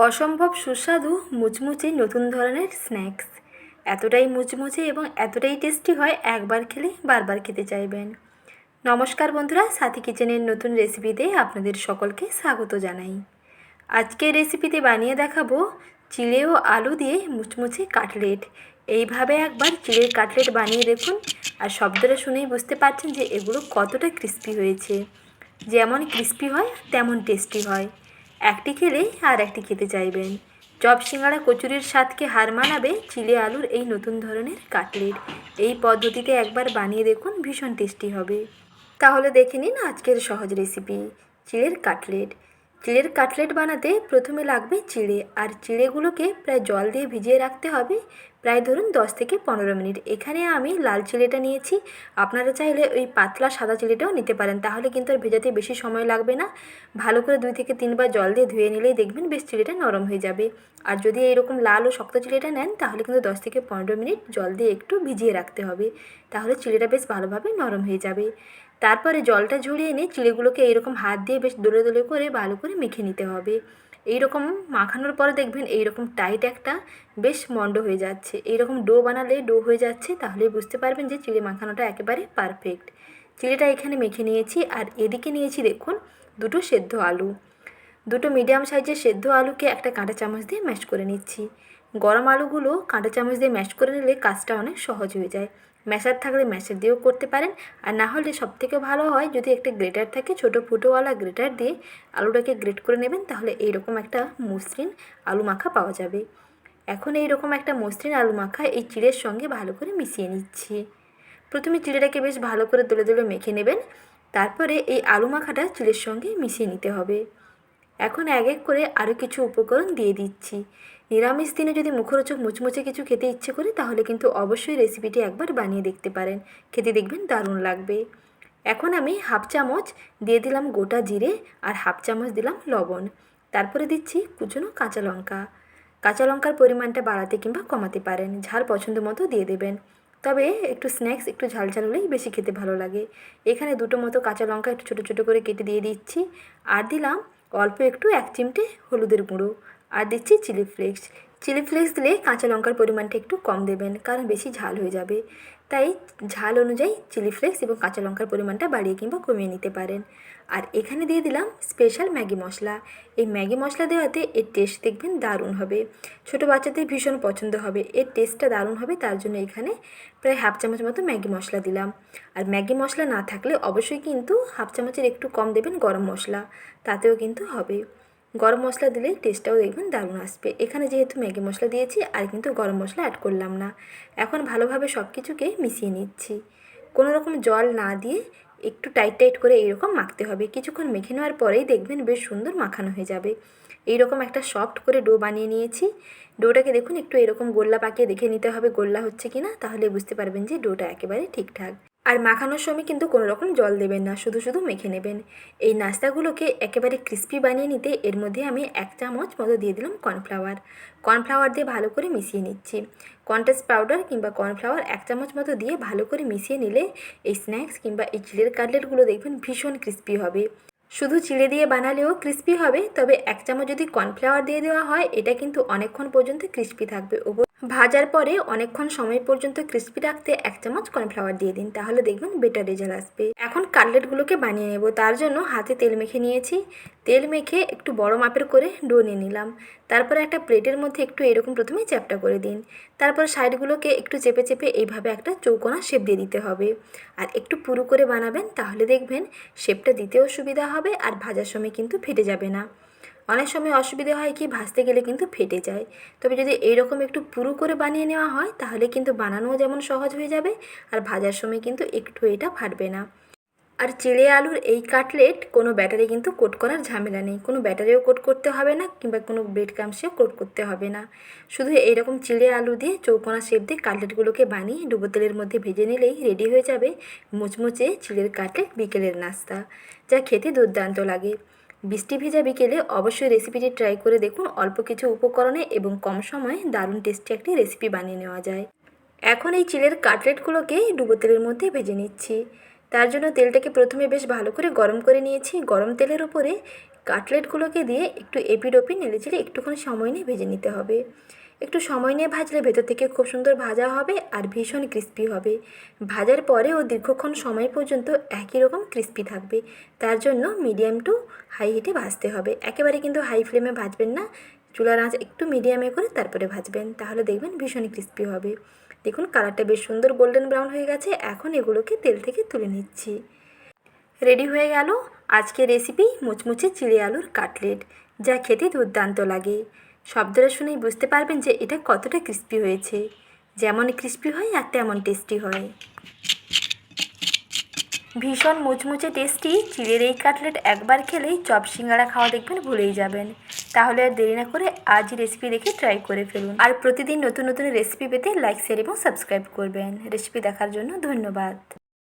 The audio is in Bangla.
অসম্ভব সুস্বাদু মুচমুচে নতুন ধরনের স্ন্যাক্স। এতটাই মুচমুচে এবং এতটাই টেস্টি হয়, একবার খেলে বারবার খেতে চাইবেন। নমস্কার বন্ধুরা, সাথী কিচেনের নতুন রেসিপিতে আপনাদের সকলকে স্বাগত জানাই। আজকের রেসিপিতে বানিয়ে দেখাবো চিড়ে ও আলু দিয়ে মুচমুচে কাটলেট। এইভাবে একবার চিড়ের কাটলেট বানিয়ে দেখুন, আর শব্দটা শুনেই বুঝতে পারছেন যে এগুলো কতটা ক্রিস্পি হয়েছে। যেমন ক্রিস্পি হয় তেমন টেস্টি হয়, একটি খেলেই আর একটি খেতে চাইবেন। চপ সিঙ্গাড়া কচুরির স্বাদকে হার মানাবে চিড়ে আলুর এই নতুন ধরনের কাটলেট। এই পদ্ধতিতে একবার বানিয়ে দেখুন, ভীষণ টেস্টি হবে। তাহলে দেখে নিন আজকের সহজ রেসিপি, চিড়ের কাটলেট। চিড়ের কাটলেট বানাতে প্রথমে লাগবে চিড়ে, আর চিড়েগুলোকে প্রায় জল দিয়ে ভিজিয়ে রাখতে হবে প্রায় ধরুন 10 থেকে 15 মিনিট। এখানে আমি লাল চিড়েটা নিয়েছি, আপনারা চাইলে ওই পাতলা সাদা চিড়েটাও নিতে পারেন, তাহলে কিন্তু আর ভেজাতে বেশি সময় লাগবে না। ভালো করে 2 থেকে 3 বার জল দিয়ে ধুয়ে নিলেই দেখবেন বেশ চিড়েটা নরম হয়ে যাবে। আর যদি এরকম লাল ও শক্ত চিড়েটা নেন তাহলে কিন্তু 10 থেকে 15 মিনিট জল দিয়ে একটু ভিজিয়ে রাখতে হবে, তাহলে চিড়েটা বেশ ভালোভাবে নরম হয়ে যাবে। তারপরে জলটা ঝরিয়ে এনে চিড়েগুলোকে এইরকম হাত দিয়ে বেশ দোলে দোলে করে ভালো করে মেখে নিতে হবে। এইরকম মাখানোর পরে দেখবেন এইরকম টাইট একটা বেশ মন্ড হয়ে যাচ্ছে। এইরকম ডো বানালে ডো হয়ে যাচ্ছে, তাহলে বুঝতে পারবেন যে চিড়ে মাখানোটা একেবারে পারফেক্ট। চিড়েটা এখানে মেখে নিয়েছি, আর এদিকে নিয়েছি দেখুন দুটো সেদ্ধ আলু। দুটো মিডিয়াম সাইজের সেদ্ধ আলুকে একটা কাঁটা চামচ দিয়ে ম্যাশ করে নিচ্ছি। গরম আলুগুলো কাঁটা চামচ দিয়ে ম্যাশ করে নিলে কাজটা অনেক সহজ হয়ে যায়। ম্যাশার থাকলে ম্যাশার দিয়েও করতে পারেন, আর না হলে সবথেকে ভালো হয় যদি একটা গ্রেটার থাকে, ছোটো ফুটোওয়ালা গ্রেটার দিয়ে আলুটাকে গ্রেট করে নেবেন, তাহলে এইরকম একটা মসৃণ আলু মাখা পাওয়া যাবে। এখন এইরকম একটা মসৃণ আলু মাখা এই চিড়ের সঙ্গে ভালো করে মিশিয়ে নিচ্ছি। প্রথমে চিড়েটাকে বেশ ভালো করে দোলে দোলে মেখে নেবেন, তারপরে এই আলু মাখাটা চিড়ের সঙ্গে মিশিয়ে নিতে হবে। এখন এক এক করে আরও কিছু উপকরণ দিয়ে দিচ্ছি। নিরামিষ দিনে যদি মুখরোচক মুচমুচে কিছু খেতে ইচ্ছে করে তাহলে কিন্তু অবশ্যই রেসিপিটি একবার বানিয়ে দেখতে পারেন, খেতে দেখবেন দারুণ লাগবে। এখন আমি হাফ চামচ দিয়ে দিলাম গোটা জিরে, আর হাফ চামচ দিলাম লবণ। তারপরে দিচ্ছি কুচনো কাঁচা লঙ্কা। কাঁচা লঙ্কার পরিমাণটা বাড়াতে কিংবা কমাতে পারেন, ঝাল পছন্দ মতো দিয়ে দেবেন। তবে একটু স্ন্যাক্স একটু ঝাল ঝাল হলেই বেশি খেতে ভালো লাগে। এখানে দুটো মতো কাঁচা লঙ্কা একটু ছোটো ছোটো করে কেটে দিয়ে দিচ্ছি, আর দিলাম অল্প একটু 1 চিমটে হলুদের গুঁড়ো, আর দিচ্ছি চিলি ফ্লেক্স। চিলি ফ্লেক্স দিলে কাঁচা লঙ্কার পরিমাণটা একটু কম দেবেন, কারণ বেশি ঝাল হয়ে যাবে। তাই ঝাল অনুযায়ী চিলি ফ্লেক্স এবং কাঁচা লঙ্কার পরিমাণটা বাড়িয়ে কিংবা কমিয়ে নিতে পারেন। আর এখানে দিয়ে দিলাম স্পেশাল ম্যাগি মশলা। এই ম্যাগি মশলা দেওয়াতে এর টেস্ট দেখবেন দারুণ হবে, ছোটো বাচ্চাদের ভীষণ পছন্দ হবে, এর টেস্টটা দারুণ হবে। তার জন্য এখানে প্রায় হাফ চামচ মতো ম্যাগি মশলা দিলাম। আর ম্যাগি মশলা না থাকলে অবশ্যই কিন্তু হাফ চামচের একটু কম দেবেন গরম মশলা, তাতেও কিন্তু হবে। গরম মশলা দিলে টেস্টটাও দেখবেন দারুণ আসবে। এখানে যেহেতু ম্যাগি মশলা দিয়েছি আর কিন্তু গরম মশলা অ্যাড করলাম না। এখন ভালোভাবে সব কিছুকে মিশিয়ে নিচ্ছি, কোনো রকম জল না দিয়ে একটু টাইট টাইট করে এইরকম মাখতে হবে। কিছুক্ষণ মেখে নেওয়ার পরেই দেখবেন বেশ সুন্দর মাখানো হয়ে যাবে। এইরকম একটা সফট করে ডো বানিয়ে নিয়েছি। ডোটাকে দেখুন একটু এরকম গোল্লা পাকিয়ে দেখে নিতে হবে গোল্লা হচ্ছে কি না, তাহলে বুঝতে পারবেন যে ডোটা একেবারে ঠিকঠাক। আর মাখানোর সময় কিন্তু কোনো রকম জল দেবেন না, শুধু শুধু মেখে নেবেন। এই নাস্তাগুলোকে একেবারে ক্রিস্পি বানিয়ে নিতে এর মধ্যে আমি 1 চামচ মতো দিয়ে দিলাম কর্নফ্লাওয়ার। কর্নফ্লাওয়ার দিয়ে ভালো করে মিশিয়ে নিচ্ছি। কর্নটেস্ট পাউডার কিংবা কর্নফ্লাওয়ার 1 চামচ মতো দিয়ে ভালো করে মিশিয়ে নিলে এই স্ন্যাক্স কিংবা এই চিড়ের কাটলেটগুলো দেখবেন ভীষণ ক্রিস্পি হবে। শুধু চিড়ে দিয়ে বানালেও ক্রিস্পি হবে, তবে 1 চামচ যদি কর্নফ্লাওয়ার দিয়ে দেওয়া হয় এটা কিন্তু অনেকক্ষণ পর্যন্ত ক্রিস্পি থাকবে। ভাজার পরে অনেকক্ষণ সময় পর্যন্ত ক্রিস্পি রাখতে 1 চামচ কর্নফ্লাওয়ার দিয়ে দিন, তাহলে দেখবেন বেটার রেজাল্ট আসবে। এখন কাটলেটগুলোকে বানিয়ে নেব। তার জন্য হাতে তেল মেখে নিয়েছি। তেল মেখে একটু বড় মাপের করে ডো নিয়ে নিলাম। তারপরে একটা প্লেটের মধ্যে একটু এরকম প্রথমে চ্যাপটা করে দিন। তারপর সাইডগুলোকে একটু চেপে চেপে এইভাবে একটা চৌকোনা শেপ দিয়ে দিতে হবে। আর একটু পুরু করে বানাবেন, তাহলে দেখবেন শেপটা দিতেও সুবিধা হবে, আর ভাজার সময় কিন্তু ফেটে যাবে না। অনেক সময় অসুবিধা হয় কি, ভাজতে গেলে কিন্তু ফেটে যায়। তবে যদি এইরকম একটু পুরু করে বানিয়ে নেওয়া হয় তাহলে কিন্তু বানানোও যেমন সহজ হয়ে যাবে, আর ভাজার সময় কিন্তু একটু এটা ফাটবে না। আর চিড়ে আলুর এই কাটলেট কোনো ব্যাটারে কিন্তু কোট করার ঝামেলা নেই, কোনো ব্যাটারেও কোট করতে হবে না কিংবা কোনো ব্রেড ক্রাম্বসেও কোট করতে হবে না। শুধু এইরকম চিড়ে আলু দিয়ে চৌকোনা শেপ দিয়ে কাটলেটগুলোকে বানিয়ে ডুবো তেলের মধ্যে ভেজে নিলেই রেডি হয়ে যাবে মুচমুচে চিড়ের কাটলেট বিকেলের নাস্তা, যা খেতে দুর্দান্ত লাগে। বৃষ্টি ভেজা বিকেলে অবশ্যই রেসিপিটি ট্রাই করে দেখুন। অল্প কিছু উপকরণে এবং কম সময়ে দারুণ টেস্টি একটি রেসিপি বানিয়ে নেওয়া যায়। এখন এই চিড়ের কাটলেটগুলোকে ডুবো তেলের মধ্যে ভেজে নিচ্ছি। তার জন্য তেলটাকে প্রথমে বেশ ভালো করে গরম করে নিয়েছি। গরম তেলের উপরে কাটলেটগুলোকে দিয়ে একটু এপিড ওপিড নেড়েচেড়ে একটুখানি সময় নিয়ে ভেজে নিতে হবে। একটু সময় নিয়ে ভাজলে ভেতর থেকে খুব সুন্দর ভাজা হবে আর ভীষণ ক্রিস্পি হবে। ভাজার পরেও দীর্ঘক্ষণ সময় পর্যন্ত একই রকম ক্রিস্পি থাকবে। তার জন্য মিডিয়াম টু হাই হিটে ভাজতে হবে। একেবারে কিন্তু হাই ফ্লেমে ভাজবেন না, চুলার আঁচ একটু মিডিয়ামে করে তারপরে ভাজবেন, তাহলে দেখবেন ভীষণই ক্রিস্পি হবে। দেখুন কালারটা বেশ সুন্দর গোল্ডেন ব্রাউন হয়ে গেছে। এখন এগুলোকে তেল থেকে তুলে নিচ্ছি। রেডি হয়ে গেল আজকের রেসিপি মুচমুচে চিড়ে আলুর কাটলেট, যা খেতে দুর্দান্ত লাগে। শব্দটা শুনেই বুঝতে পারবেন যে এটা কতটা ক্রিস্পি হয়েছে। যেমন ক্রিস্পি হয় আর তেমন টেস্টি হয়। ভীষণ মুচমুচে টেস্টি চিড়ের এই কাটলেট একবার খেলেই চপ সিঙ্গাড়া খাওয়া দেখবেন ভুলেই যাবেন। তাহলে আর দেরি না করে আজই রেসিপি দেখে ট্রাই করে ফেলুন। আর প্রতিদিন নতুন নতুন রেসিপি পেতে লাইক শেয়ার এবং সাবস্ক্রাইব করবেন। রেসিপি দেখার জন্য ধন্যবাদ।